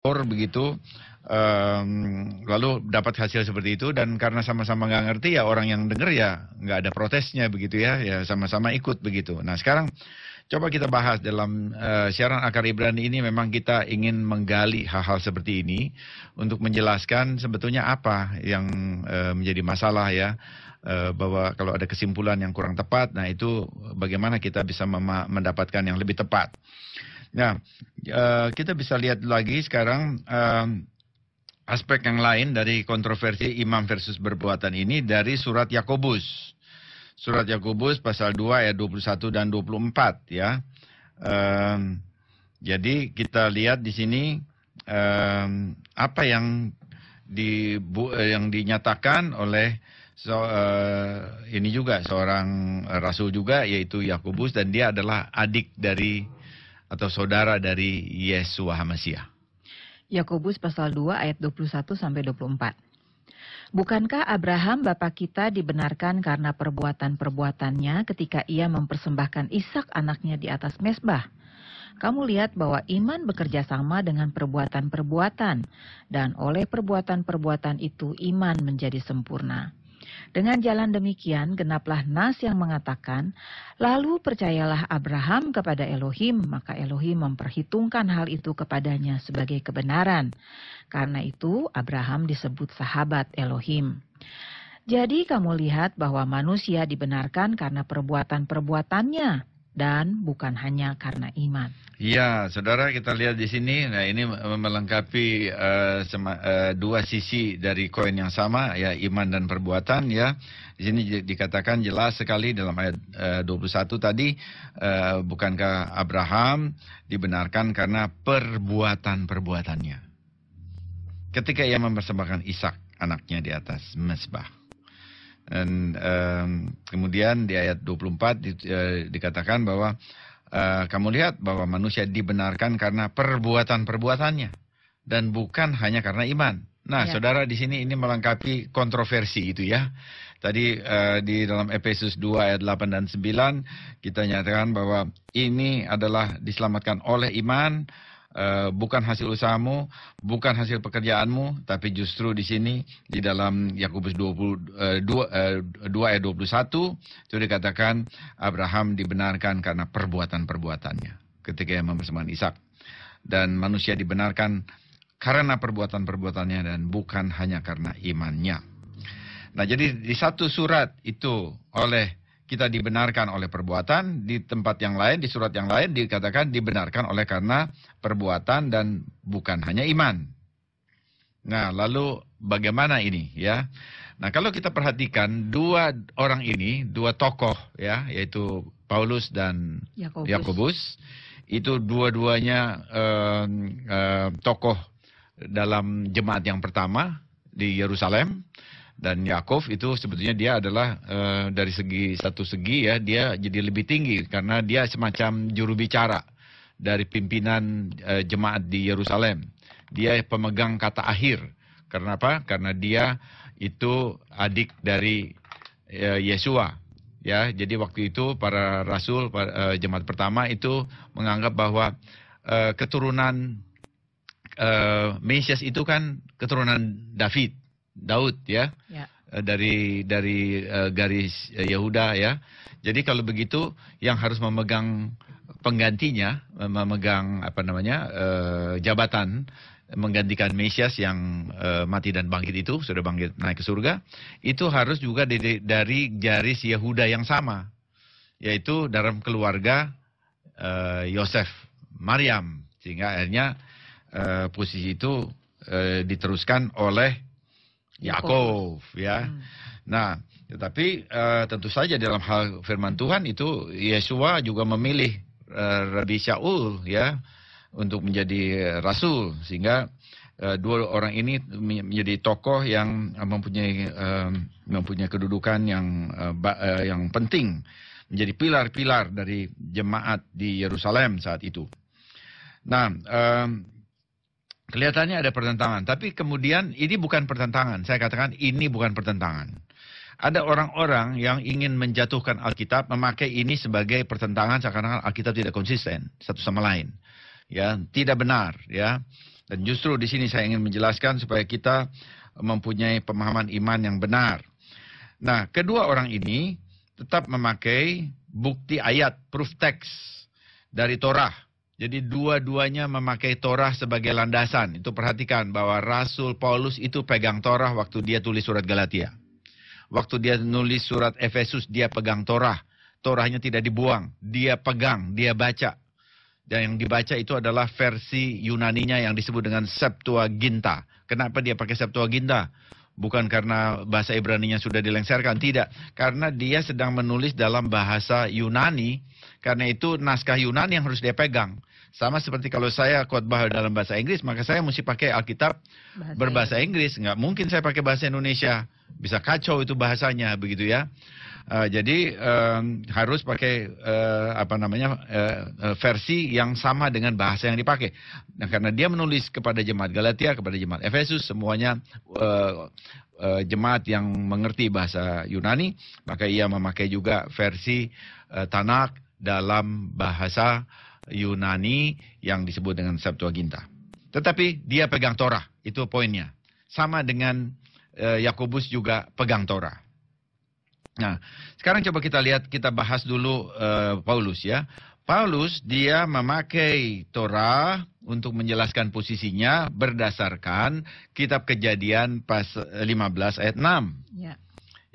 begitu, lalu dapat hasil seperti itu, dan karena sama-sama nggak ngerti ya orang yang dengar ya nggak ada protesnya begitu ya, ya sama-sama ikut begitu. Nah sekarang coba kita bahas dalam siaran Akar Ibrani ini, memang kita ingin menggali hal-hal seperti ini untuk menjelaskan sebetulnya apa yang menjadi masalah ya. Bahwa kalau ada kesimpulan yang kurang tepat, nah itu bagaimana kita bisa mendapatkan yang lebih tepat. Nah, kita bisa lihat lagi sekarang aspek yang lain dari kontroversi iman versus perbuatan ini dari surat Yakobus. Surat Yakobus pasal 2 ayat 21 dan 24 ya. Jadi kita lihat di sini apa yang dinyatakan oleh ini juga seorang rasul juga, yaitu Yakobus, dan dia adalah adik dari atau saudara dari Yesua HaMasiah. Yakobus pasal 2 ayat 21 sampai 24. Bukankah Abraham bapa kita dibenarkan karena perbuatan-perbuatannya ketika ia mempersembahkan Ishak anaknya di atas mezbah? Kamu lihat bahwa iman bekerja sama dengan perbuatan-perbuatan, dan oleh perbuatan-perbuatan itu iman menjadi sempurna. Dengan jalan demikian genaplah nas yang mengatakan, lalu percayalah Abraham kepada Elohim, maka Elohim memperhitungkan hal itu kepadanya sebagai kebenaran. Karena itu Abraham disebut sahabat Elohim. Jadi kamu lihat bahwa manusia dibenarkan karena perbuatan-perbuatannya, dan bukan hanya karena iman. Ya, saudara, kita lihat di sini. Nah, ini melengkapi dua sisi dari koin yang sama, ya, iman dan perbuatan. Ya, di sini dikatakan jelas sekali dalam ayat 21 tadi, bukankah Abraham dibenarkan karena perbuatan-perbuatannya ketika ia mempersembahkan Ishak anaknya di atas mezbah. Dan kemudian di ayat 24 dikatakan bahwa kamu lihat bahwa manusia dibenarkan karena perbuatan-perbuatannya dan bukan hanya karena iman. Nah, ya, saudara, di sini ini melengkapi kontroversi itu ya. Tadi di dalam Efesus 2 ayat 8 dan 9 kita nyatakan bahwa ini adalah diselamatkan oleh iman. Bukan hasil usahamu, bukan hasil pekerjaanmu, tapi justru di sini di dalam Yakobus 2 ayat 21 itu dikatakan Abraham dibenarkan karena perbuatan-perbuatannya ketika ia mempersembahkan Ishak, dan manusia dibenarkan karena perbuatan-perbuatannya dan bukan hanya karena imannya. Nah, jadi di satu surat itu kita dibenarkan oleh perbuatan, di tempat yang lain, di surat yang lain dikatakan dibenarkan oleh karena perbuatan dan bukan hanya iman. Nah, lalu bagaimana ini ya? Nah, kalau kita perhatikan dua orang ini, dua tokoh ya, yaitu Paulus dan Yakobus, itu dua-duanya tokoh dalam jemaat yang pertama di Yerusalem. Dan Yakov itu sebetulnya dia adalah dari satu segi ya, dia jadi lebih tinggi karena dia semacam juru bicara dari pimpinan jemaat di Yerusalem. Dia pemegang kata akhir. Karena apa? Karena dia itu adik dari Yesua. Ya, jadi waktu itu para rasul jemaat pertama itu menganggap bahwa keturunan Mesias itu kan keturunan Daud ya, dari garis Yehuda ya. Jadi kalau begitu yang harus memegang penggantinya, memegang jabatan menggantikan Mesias yang mati dan bangkit itu, sudah bangkit naik ke surga, itu harus juga dari garis Yehuda yang sama, yaitu dalam keluarga Yosef, Maryam, sehingga akhirnya posisi itu diteruskan oleh Yakov ya. Nah, tetapi tentu saja dalam hal firman Tuhan itu Yesua juga memilih Rabi Shaul ya untuk menjadi rasul, sehingga dua orang ini menjadi tokoh yang mempunyai kedudukan yang penting, menjadi pilar-pilar dari jemaat di Yerusalem saat itu. Nah, kelihatannya ada pertentangan, tapi kemudian ini bukan pertentangan. Saya katakan ini bukan pertentangan. Ada orang-orang yang ingin menjatuhkan Alkitab, memakai ini sebagai pertentangan, seakan-akan Alkitab tidak konsisten satu sama lain. Ya, tidak benar. Ya, Dan justru di sini saya ingin menjelaskan supaya kita mempunyai pemahaman iman yang benar. Nah, kedua orang ini tetap memakai bukti ayat, proof text dari Torah. Jadi dua-duanya memakai Torah sebagai landasan. Itu perhatikan bahwa Rasul Paulus itu pegang Torah waktu dia tulis surat Galatia. Waktu dia nulis surat Efesus, dia pegang Torah. Torahnya tidak dibuang, dia pegang, dia baca. Dan yang dibaca itu adalah versi Yunaninya yang disebut dengan Septuaginta. Kenapa dia pakai Septuaginta? Bukan karena bahasa Ibraninya sudah dilengsarkan, tidak. Karena dia sedang menulis dalam bahasa Yunani, karena itu naskah Yunani yang harus dia pegang. Sama seperti kalau saya khotbah dalam bahasa Inggris, maka saya mesti pakai Alkitab berbahasa Inggris. Nggak mungkin saya pakai bahasa Indonesia. Bisa kacau itu bahasanya, begitu ya. Jadi harus pakai versi yang sama dengan bahasa yang dipakai. Nah, karena dia menulis kepada jemaat Galatia, kepada jemaat Efesus, semuanya jemaat yang mengerti bahasa Yunani, maka ia memakai juga versi Tanak dalam bahasa Yunani yang disebut dengan Septuaginta. Tetapi dia pegang Torah, itu poinnya. Sama dengan Yakobus juga pegang Torah. Nah, sekarang coba kita lihat, kita bahas dulu Paulus ya. Paulus dia memakai Torah untuk menjelaskan posisinya berdasarkan kitab Kejadian pas 15 ayat 6. Ya.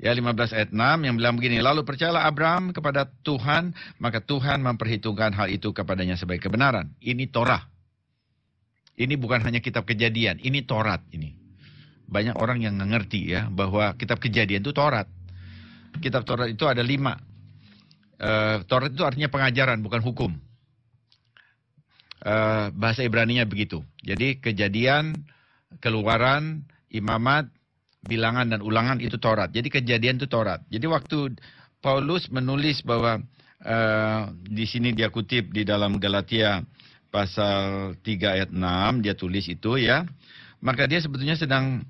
Ya, 15 ayat 6 yang bilang begini, lalu percayalah Abraham kepada Tuhan, maka Tuhan memperhitungkan hal itu kepadanya sebagai kebenaran. Ini Torah. Ini bukan hanya kitab Kejadian, ini Taurat ini. Banyak orang yang ngerti ya bahwa kitab Kejadian itu Taurat. Kitab Taurat itu ada 5. Taurat itu artinya pengajaran, bukan hukum. Bahasa Ibraninya begitu. Jadi Kejadian, Keluaran, Imamat, Bilangan dan Ulangan itu Taurat. Jadi Kejadian itu Taurat. Jadi waktu Paulus menulis bahwa di sini dia kutip di dalam Galatia pasal 3 ayat 6, dia tulis itu ya. Maka dia sebetulnya sedang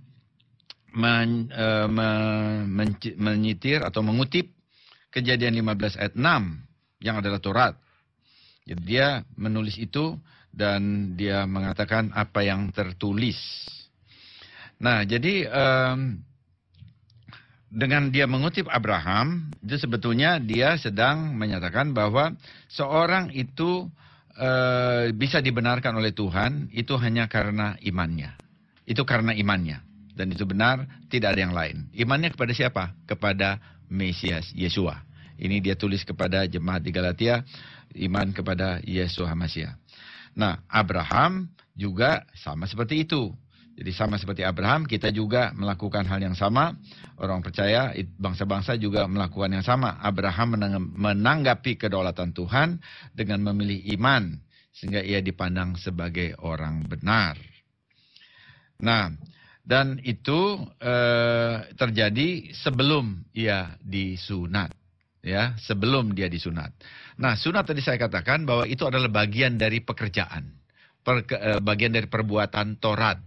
menyitir atau mengutip Kejadian 15 ayat 6 yang adalah Taurat. Jadi dia menulis itu dan dia mengatakan apa yang tertulis. Nah, jadi dengan dia mengutip Abraham, itu sebetulnya dia sedang menyatakan bahwa seorang itu bisa dibenarkan oleh Tuhan itu hanya karena imannya. Itu karena imannya. Dan itu benar, tidak ada yang lain. Imannya kepada siapa? Kepada Mesias, Yesua. Ini dia tulis kepada jemaat di Galatia, iman kepada Yesua Mesias. Nah, Abraham juga sama seperti itu. Jadi sama seperti Abraham, kita juga melakukan hal yang sama. Orang percaya, bangsa-bangsa juga melakukan yang sama. Abraham menanggapi kedaulatan Tuhan dengan memilih iman, sehingga ia dipandang sebagai orang benar. Nah, dan itu terjadi sebelum ia disunat, ya, sebelum dia disunat. Nah, sunat tadi saya katakan bahwa itu adalah bagian dari pekerjaan, bagian dari perbuatan Taurat,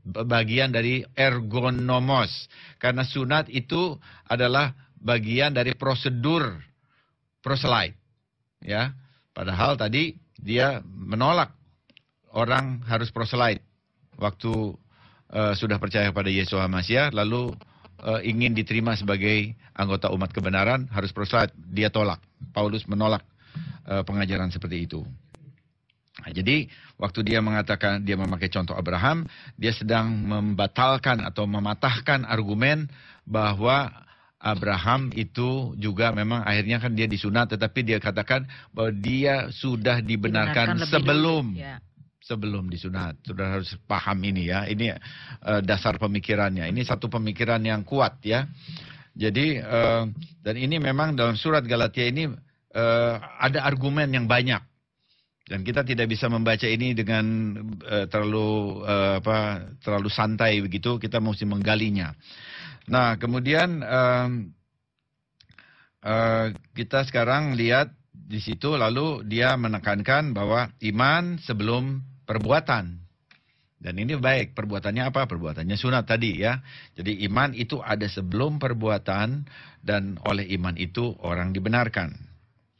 bagian dari ergonomos. Karena sunat itu adalah bagian dari prosedur proselyte, ya. Padahal tadi dia menolak orang harus proselyte waktu sudah percaya kepada Yesus Mesias, lalu ingin diterima sebagai anggota umat kebenaran, harus proselyte. Dia tolak. Paulus menolak pengajaran seperti itu. Nah, jadi waktu dia mengatakan, dia memakai contoh Abraham, dia sedang membatalkan atau mematahkan argumen bahwa Abraham itu juga memang akhirnya kan dia disunat, tetapi dia katakan bahwa dia sudah dibenarkan sebelum. Sebelum disunat. Sudah harus paham ini ya. Ini dasar pemikirannya. Ini satu pemikiran yang kuat ya. Jadi dan ini memang dalam surat Galatia ini ada argumen yang banyak. Dan kita tidak bisa membaca ini dengan terlalu santai begitu. Kita mesti menggalinya. Nah, kemudian kita sekarang lihat di situ, lalu dia menekankan bahwa iman sebelum perbuatan. Dan ini baik, perbuatannya apa? Perbuatannya sunat tadi ya. Jadi iman itu ada sebelum perbuatan, dan oleh iman itu orang dibenarkan.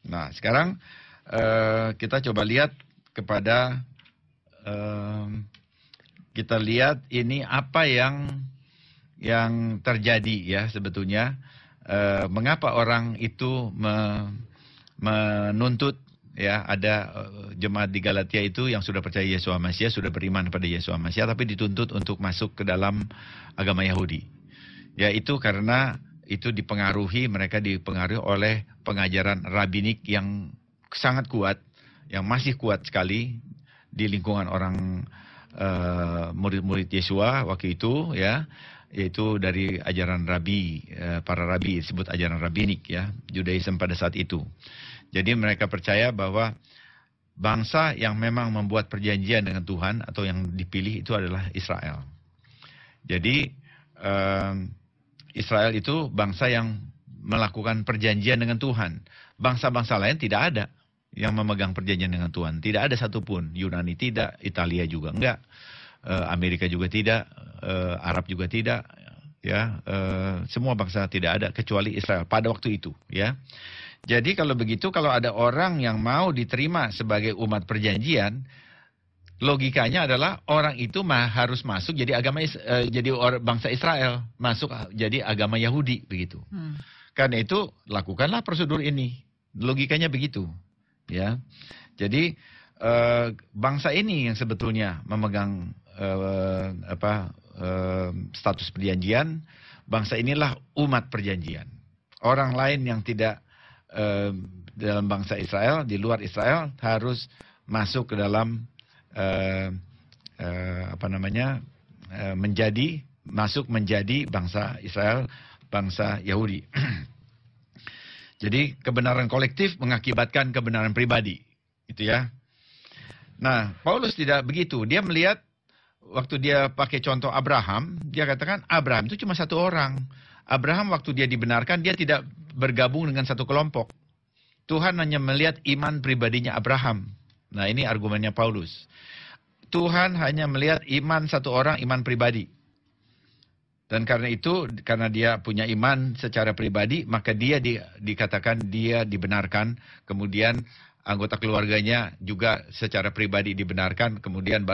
Nah, sekarang kita coba lihat kepada kita lihat ini apa yang terjadi ya sebetulnya. Mengapa orang itu menuntut ya, ada jemaat di Galatia itu yang sudah percaya Yesus Mesias, sudah beriman kepada Yesus Mesias, tapi dituntut untuk masuk ke dalam agama Yahudi. Ya, itu karena itu mereka dipengaruhi oleh pengajaran rabinik yang sangat kuat, yang masih kuat sekali di lingkungan orang murid-murid Yesua waktu itu ya, yaitu dari ajaran para rabi, disebut ajaran rabinik ya, Judaism pada saat itu. Jadi mereka percaya bahwa bangsa yang memang membuat perjanjian dengan Tuhan atau yang dipilih itu adalah Israel. Jadi Israel itu bangsa yang melakukan perjanjian dengan Tuhan. Bangsa-bangsa lain tidak ada yang memegang perjanjian dengan Tuhan. Tidak ada satupun. Yunani tidak, Italia juga enggak, Amerika juga tidak, Arab juga tidak, ya, semua bangsa tidak ada kecuali Israel pada waktu itu, ya. Jadi kalau begitu, kalau ada orang yang mau diterima sebagai umat perjanjian, logikanya adalah orang itu harus masuk jadi bangsa Israel, masuk jadi agama Yahudi begitu. Karena itu lakukanlah prosedur ini, logikanya begitu, ya. Jadi bangsa ini yang sebetulnya memegang status perjanjian. Bangsa inilah umat perjanjian. Orang lain yang tidak dalam bangsa Israel, di luar Israel, harus masuk ke dalam menjadi bangsa Israel, bangsa Yahudi. Jadi kebenaran kolektif mengakibatkan kebenaran pribadi, gitu ya. Nah, Paulus tidak begitu. Dia melihat, waktu dia pakai contoh Abraham, dia katakan Abraham itu cuma satu orang. Abraham waktu dia dibenarkan, dia tidak bergabung dengan satu kelompok. Tuhan hanya melihat iman pribadinya Abraham. Nah, ini argumennya Paulus. Tuhan hanya melihat iman satu orang, iman pribadi. Dan karena itu, karena dia punya iman secara pribadi, maka dia dikatakan dia dibenarkan. Kemudian anggota keluarganya juga secara pribadi dibenarkan, kemudian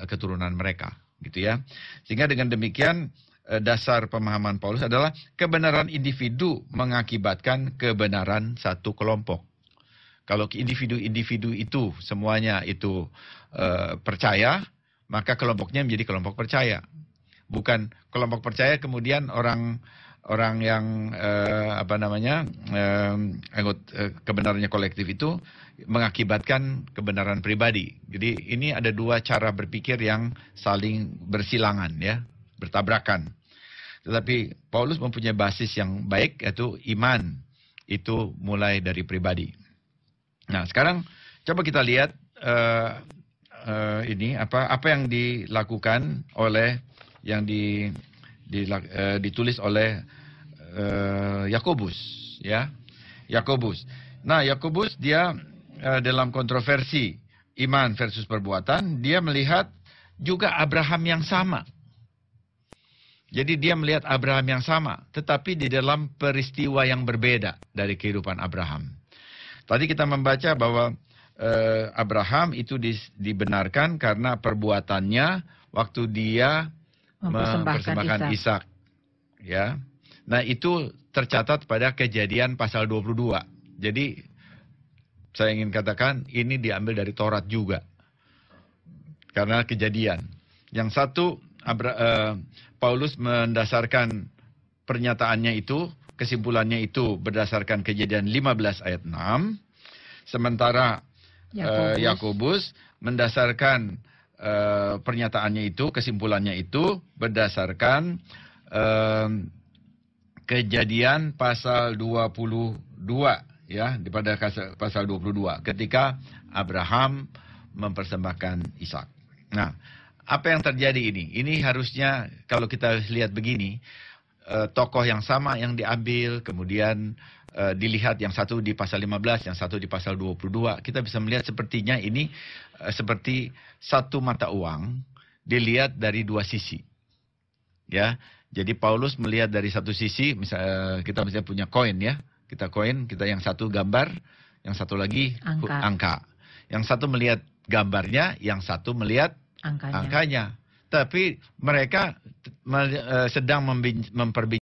keturunan mereka, gitu ya. Sehingga dengan demikian dasar pemahaman Paulus adalah kebenaran individu mengakibatkan kebenaran satu kelompok. Kalau individu-individu itu semuanya itu percaya, maka kelompoknya menjadi kelompok percaya. Bukan kelompok percaya kemudian orang yang kebenarannya kolektif itu mengakibatkan kebenaran pribadi. Jadi ini ada dua cara berpikir yang saling bersilangan ya, bertabrakan. Tetapi Paulus mempunyai basis yang baik, yaitu iman itu mulai dari pribadi. Nah, sekarang coba kita lihat ini apa yang dilakukan oleh yang ditulis oleh Yakobus, ya. Yakobus. Nah, Yakobus dia dalam kontroversi iman versus perbuatan, dia melihat juga Abraham yang sama. Jadi dia melihat Abraham yang sama, tetapi di dalam peristiwa yang berbeda dari kehidupan Abraham. Tadi kita membaca bahwa Abraham itu dibenarkan karena perbuatannya waktu dia mempersembahkan Ishak. Ya. Nah, itu tercatat pada Kejadian pasal 22. Jadi saya ingin katakan ini diambil dari Taurat juga. Karena Kejadian. Yang satu Paulus mendasarkan pernyataannya itu, kesimpulannya itu berdasarkan Kejadian 15 ayat 6. Sementara Yakobus mendasarkan pernyataannya itu, kesimpulannya itu berdasarkan Kejadian pasal 22 ya, pada pasal 22 ketika Abraham mempersembahkan Ishak. Nah, apa yang terjadi ini? Ini harusnya kalau kita lihat begini, tokoh yang sama yang diambil, kemudian dilihat yang satu di pasal 15, yang satu di pasal 22, kita bisa melihat sepertinya ini seperti satu mata uang dilihat dari dua sisi. Ya, jadi Paulus melihat dari satu sisi, misalnya kita misalnya punya koin ya, kita yang satu gambar, yang satu lagi angka. Yang satu melihat gambarnya, yang satu melihat angkanya. tapi mereka sedang memperbincangkan